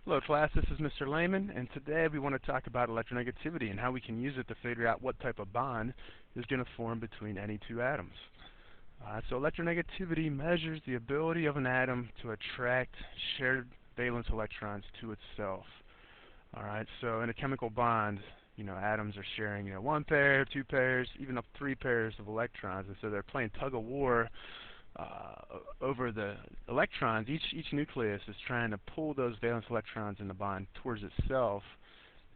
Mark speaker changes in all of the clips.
Speaker 1: Hello class, this is Mr. Lehman, and today we want to talk about electronegativity and how we can use it to figure out what type of bond is going to form between any two atoms. So electronegativity measures the ability of an atom to attract shared valence electrons to itself. Alright, so in a chemical bond, atoms are sharing, one pair, two pairs, even up three pairs of electrons, and so they're playing tug-of-war over the electrons. Each nucleus is trying to pull those valence electrons in the bond towards itself,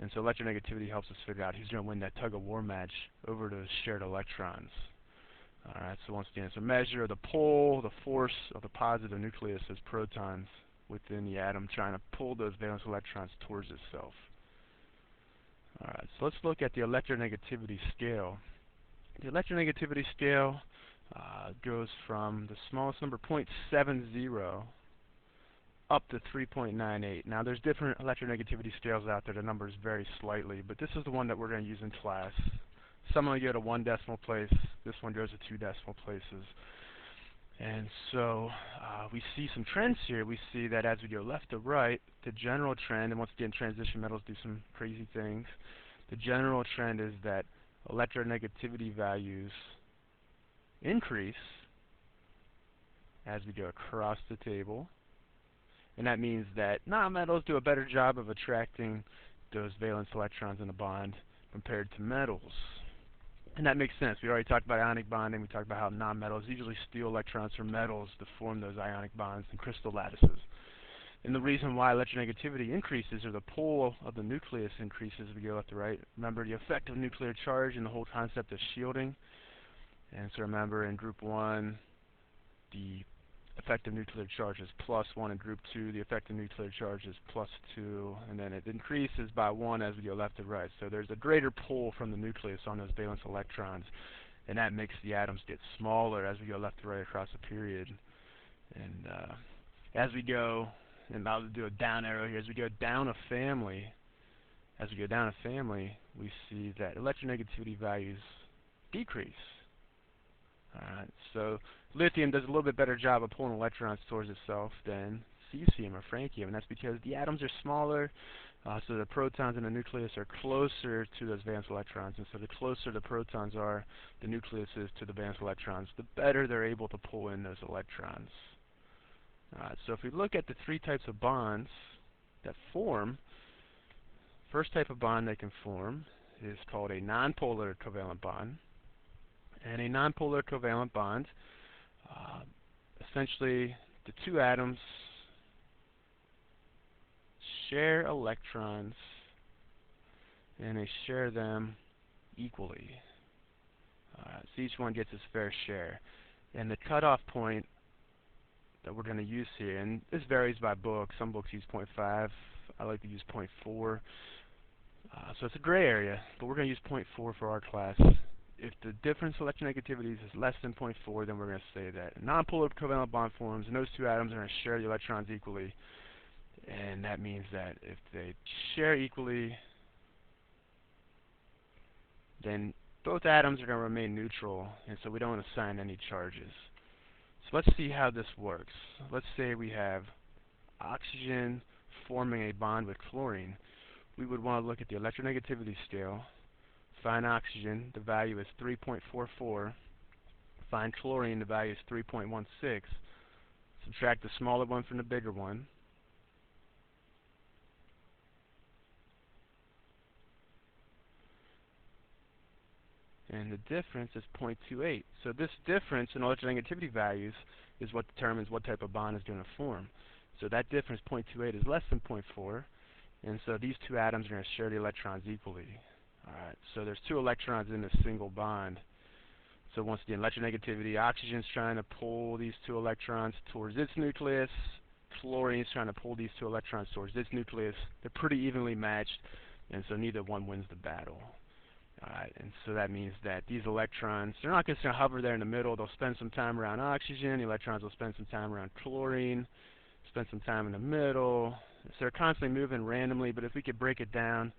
Speaker 1: and so electronegativity helps us figure out who's going to win that tug-of-war match over those shared electrons. Alright, so once again, it's a measure of the pull, the force of the positive nucleus as protons within the atom trying to pull those valence electrons towards itself. Alright, so let's look at the electronegativity scale. The electronegativity scale goes from the smallest number 0.70 up to 3.98. Now there's different electronegativity scales out there. The numbers vary slightly, but this is the one that we're going to use in class. Some will go to 1 decimal place. This one goes to 2 decimal places. And so we see some trends here. We see that as we go left to right, the general trend, and once again transition metals do some crazy things, the general trend is that electronegativity values increase as we go across the table, and that means that nonmetals do a better job of attracting those valence electrons in the bond compared to metals. And that makes sense. We already talked about ionic bonding. We talked about how nonmetals usually steal electrons from metals to form those ionic bonds in crystal lattices. And the reason why electronegativity increases, or the pull of the nucleus increases as we go left to right, remember the effect of nuclear charge and the whole concept of shielding. And so remember, in group 1, the effective nuclear charge is +1. In group 2, the effective nuclear charge is +2. And then it increases by 1 as we go left to right. So there's a greater pull from the nucleus on those valence electrons. And that makes the atoms get smaller as we go left to right across a period. And as we go, and I'll do a down arrow here, as we go down a family, we see that electronegativity values decrease. Alright, so lithium does a little bit better job of pulling electrons towards itself than cesium or francium, and that's because the atoms are smaller, so the protons in the nucleus are closer to those valence electrons, and so the closer the protons are, the nucleus is to the valence electrons, the better they're able to pull in those electrons. Alright, so if we look at the 3 types of bonds that form, first type of bond they can form is called a nonpolar covalent bond. And a nonpolar covalent bond, essentially the 2 atoms share electrons and they share them equally. So each one gets its fair share. And the cutoff point that we're going to use here, and this varies by book, some books use 0.5, I like to use 0.4. So it's a gray area, but we're going to use 0.4 for our class. If the difference in electronegativity is less than 0.4, then we're going to say that a nonpolar covalent bond forms, and those 2 atoms are going to share the electrons equally. And that means that if they share equally, then both atoms are going to remain neutral, and so we don't assign any charges. So let's see how this works. Let's say we have oxygen forming a bond with chlorine. We would want to look at the electronegativity scale. Find oxygen, the value is 3.44. Find chlorine, the value is 3.16. Subtract the smaller one from the bigger one. And the difference is 0.28. So this difference in electronegativity values is what determines what type of bond is going to form. So that difference, 0.28, is less than 0.4. And so these 2 atoms are going to share the electrons equally. Alright, so there's 2 electrons in a single bond. So once again, electronegativity, oxygen's trying to pull these 2 electrons towards its nucleus. Chlorine's trying to pull these 2 electrons towards its nucleus. They're pretty evenly matched, and so neither one wins the battle. Alright, and so that means that these electrons, they're not just going to hover there in the middle. They'll spend some time around oxygen. The electrons will spend some time around chlorine, spend some time in the middle. So they're constantly moving randomly, but if we could break it down,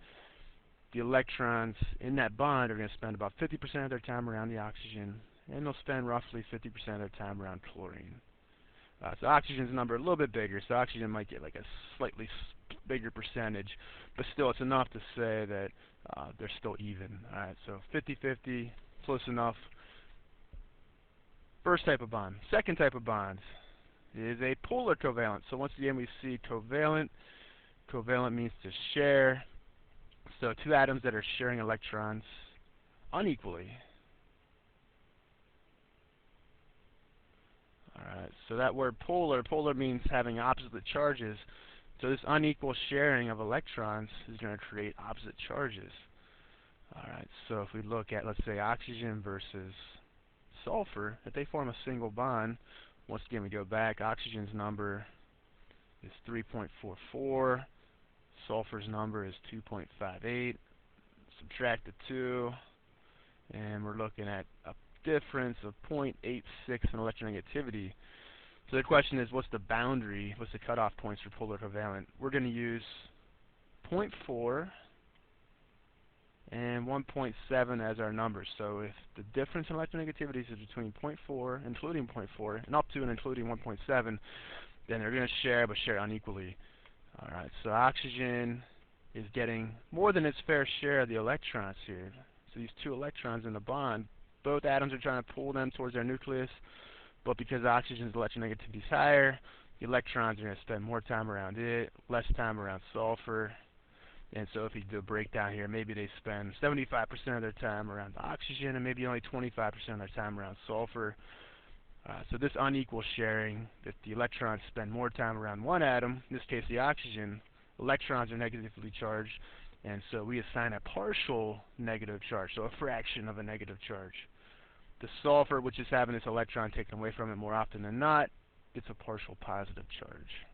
Speaker 1: the electrons in that bond are going to spend about 50% of their time around the oxygen, and they'll spend roughly 50% of their time around chlorine. So oxygen's number a little bit bigger, so oxygen might get like a slightly bigger percentage, but still it's enough to say that they're still even. Alright, so 50-50, close enough. First type of bond. Second type of bond is a polar covalent. So once again we see covalent. Covalent means to share. So two atoms that are sharing electrons unequally. Alright, so that word polar means having opposite charges. So this unequal sharing of electrons is going to create opposite charges. Alright, so if we look at, let's say, oxygen versus sulfur, if they form a single bond, once again we go back, oxygen's number is 3.44, sulfur's number is 2.58, subtract the 2, and we're looking at a difference of 0.86 in electronegativity. So the question is, what's the boundary, what's the cutoff points for polar covalent? We're going to use 0.4 and 1.7 as our numbers. So if the difference in electronegativities is between 0.4, including 0.4, and up to and including 1.7, then they're going to share, but share unequally. Alright, so oxygen is getting more than its fair share of the electrons here. So these two electrons in the bond, both atoms are trying to pull them towards their nucleus, but because oxygen's electronegativity is higher, the electrons are going to spend more time around it, less time around sulfur. And so if you do a breakdown here, maybe they spend 75% of their time around the oxygen and maybe only 25% of their time around sulfur. So this unequal sharing, if the electrons spend more time around one atom, in this case the oxygen, electrons are negatively charged, and so we assign a partial negative charge, so a fraction of a negative charge. The sulfur, which is having its electron taken away from it more often than not, gets a partial positive charge.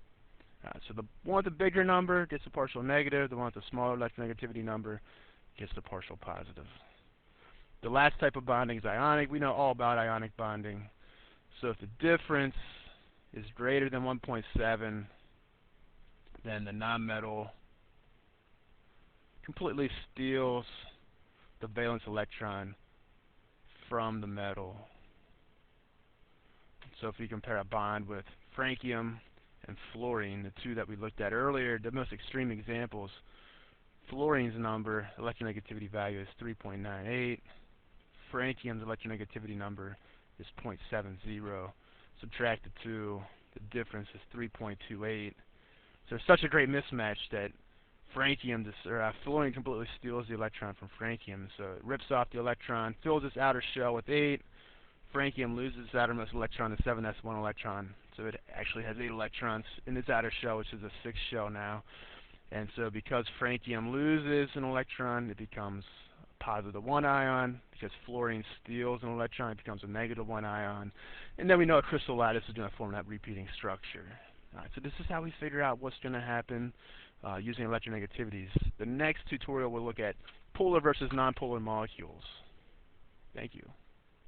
Speaker 1: So the one with the bigger number gets a partial negative, the one with the smaller electronegativity number gets the partial positive. The last type of bonding is ionic. We know all about ionic bonding. So if the difference is greater than 1.7, then the nonmetal completely steals the valence electron from the metal. So if we compare a bond with francium and fluorine, the two that we looked at earlier, the most extreme examples, fluorine's number, electronegativity value is 3.98. Francium's electronegativity number is 0.70. Subtract the 2, the difference is 3.28. So there's such a great mismatch that fluorine completely steals the electron from francium. So it rips off the electron, fills its outer shell with 8. Francium loses its outermost electron, the 7s1 electron. So it actually has 8 electrons in its outer shell, which is a 6 shell now. And so because francium loses an electron, it becomes a positive 1 ion. Because fluorine steals an electron, it becomes a negative 1 ion. And then we know a crystal lattice is going to form that repeating structure. So this is how we figure out what's going to happen using electronegativities. The next tutorial we'll look at polar versus nonpolar molecules. Thank you.